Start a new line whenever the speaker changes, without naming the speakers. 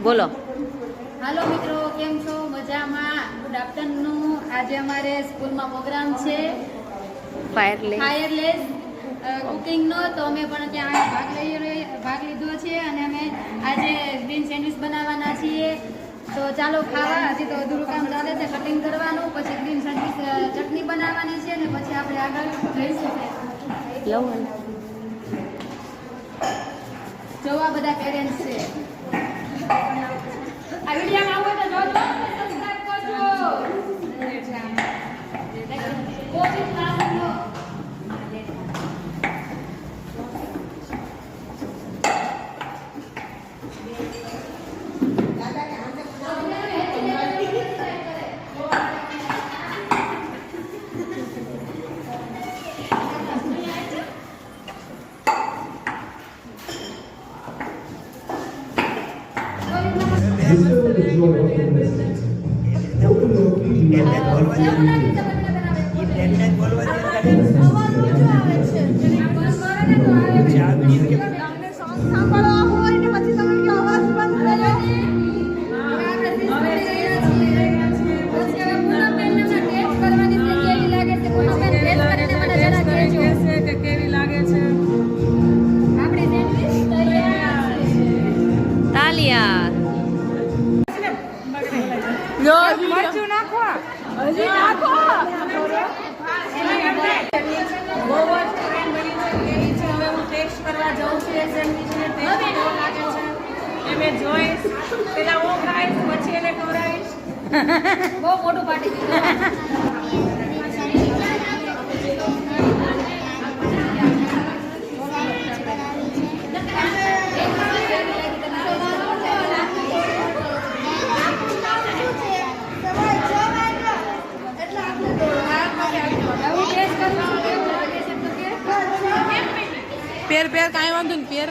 બોલો.
હાલો મિત્રો, કેમ છો? મજામાં? Good afternoon. આજે અમારે સ્કૂલમાં પ્રોગ્રામ છે ફાયરલેસ કુકિંગનો, તો અમે પણ ત્યાં ભાગ લીધો છે અને અમે આજે ગ્રીન સેન્ડવિચ બનાવવાના છીએ. તો ચાલો ખાવા. હજી તો અધૂરું કામ ચાલે છે, કટિંગ કરવાનું, પછી ગ્રીન સેન્ડવિચ ચટણી બનાવવાની છે ને પછી આપણે આગળ જઈશું. જોવા બધા પેરેન્ટ્સ છે. આ વિડીયોમાં આવો તો જોજો, સબસ્ક્રાઇબ કરજો. કોચિંગ ક્લાસનો
પેલા હું ખાઈશ પછી એને ખવડાવીશ.
બહુ મોટું પાર્ટી
પેર કાંઈ વાંધો ને પેર